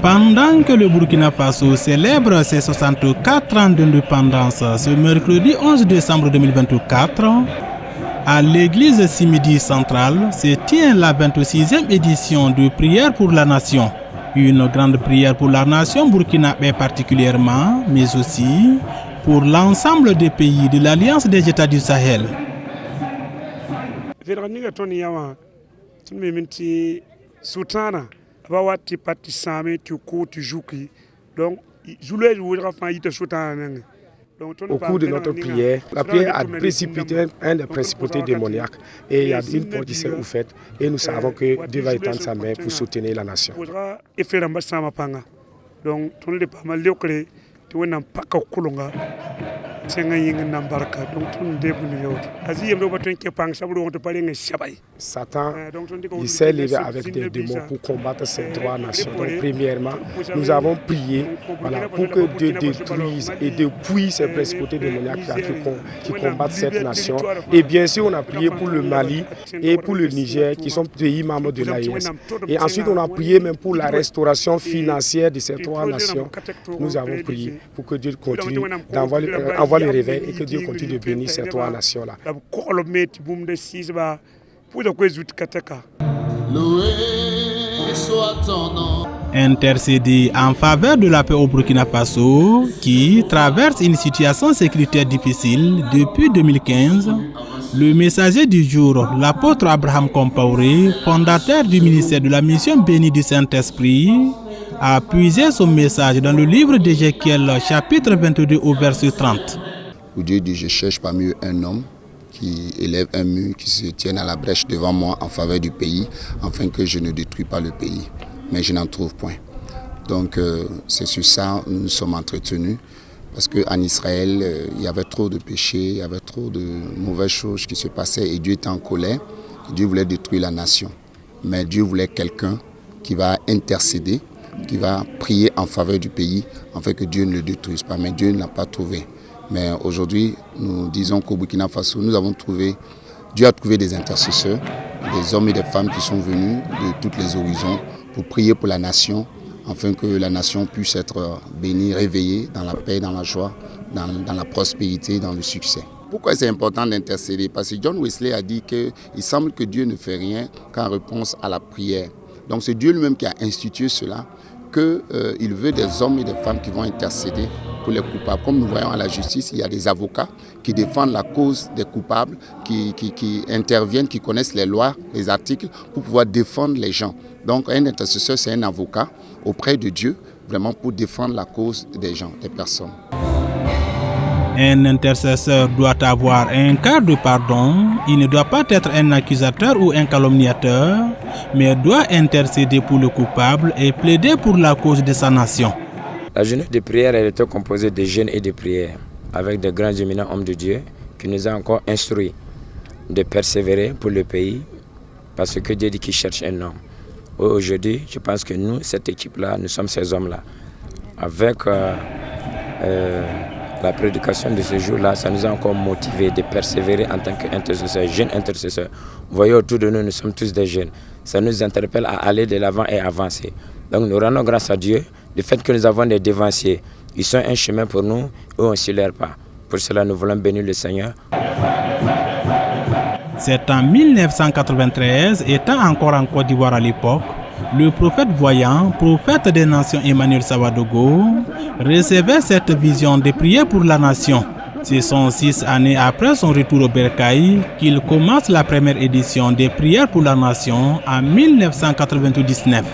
Pendant que le Burkina Faso célèbre ses 64 ans d'indépendance ce mercredi 11 décembre 2024, à l'église Simidi centrale se tient la 26e édition de Prière pour la Nation. Une grande prière pour la nation burkinabé particulièrement, mais aussi pour l'ensemble des pays de l'Alliance des États du Sahel. Au cours de notre prière, la prière a précipité un des principautés démoniaques et il y a une porte qui s'est ouverte et nous savons que Dieu va étendre sa main pour soutenir la nation. Satan, il s'est levé avec des démons pour combattre ces trois nations. Donc, premièrement, nous avons prié pour que Dieu détruise et dépouille ces principautés démoniaques qui combattent cette nation. Et bien sûr, on a prié pour le Mali et pour le Niger, qui sont pays membres de l'AES. Et ensuite, on a prié même pour la restauration financière de ces trois nations. Nous avons prié pour que Dieu continue d'envoyer le réveil et que Dieu continue de bénir ces trois nations-là. Intercéder en faveur de la paix au Burkina Faso, qui traverse une situation sécuritaire difficile depuis 2015, le messager du jour, l'apôtre Abraham Compaoré, fondateur du ministère de la mission bénie du Saint-Esprit, a puisé son message dans le livre d'Ézéchiel, chapitre 22 au verset 30. Où Dieu dit, je cherche parmi eux un homme qui élève un mur, qui se tienne à la brèche devant moi en faveur du pays, afin que je ne détruis pas le pays. Mais je n'en trouve point. Donc c'est sur ça que nous nous sommes entretenus, parce qu'en Israël, il y avait trop de péchés, il y avait trop de mauvaises choses qui se passaient et Dieu était en colère. Dieu voulait détruire la nation. Mais Dieu voulait quelqu'un qui va intercéder, qui va prier en faveur du pays, afin que Dieu ne le détruise pas. Mais Dieu ne l'a pas trouvé. Mais aujourd'hui, nous disons qu'au Burkina Faso, Dieu a trouvé des intercesseurs, des hommes et des femmes qui sont venus de tous les horizons pour prier pour la nation, afin que la nation puisse être bénie, réveillée dans la paix, dans la joie, dans la prospérité, dans le succès. Pourquoi c'est important d'intercéder? Parce que John Wesley a dit qu'il semble que Dieu ne fait rien qu'en réponse à la prière. Donc c'est Dieu lui-même qui a institué cela, qu'il veut des hommes et des femmes qui vont intercéder pour les coupables. Comme nous voyons à la justice, il y a des avocats qui défendent la cause des coupables, qui interviennent, qui connaissent les lois, les articles, pour pouvoir défendre les gens. Donc un intercesseur, c'est un avocat auprès de Dieu, vraiment pour défendre la cause des gens, des personnes. Un intercesseur doit avoir un cœur de pardon. Il ne doit pas être un accusateur ou un calomniateur, mais doit intercéder pour le coupable et plaider pour la cause de sa nation. La journée de prière, elle était composée de jeûnes et de prières, avec de grands éminents hommes de Dieu qui nous ont encore instruits de persévérer pour le pays, parce que Dieu dit qu'il cherche un homme. Aujourd'hui, je pense que nous, cette équipe-là, nous sommes ces hommes-là. Avec la prédication de ce jour-là, ça nous a encore motivés de persévérer en tant qu'intercesseurs, jeunes intercesseurs. Vous voyez, autour de nous, nous sommes tous des jeunes. Ça nous interpelle à aller de l'avant et avancer. Donc nous rendons grâce à Dieu du fait que nous avons des devanciers. Ils sont un chemin pour nous et on ne suit leur pas. Pour cela, nous voulons bénir le Seigneur. C'est en 1993, étant encore en Côte d'Ivoire à l'époque, le prophète voyant, prophète des nations Emmanuel Savadogo, recevait cette vision de prier pour la nation. Ce sont 6 années après son retour au Bercail qu'il commence la première édition des prières pour la nation en 1999.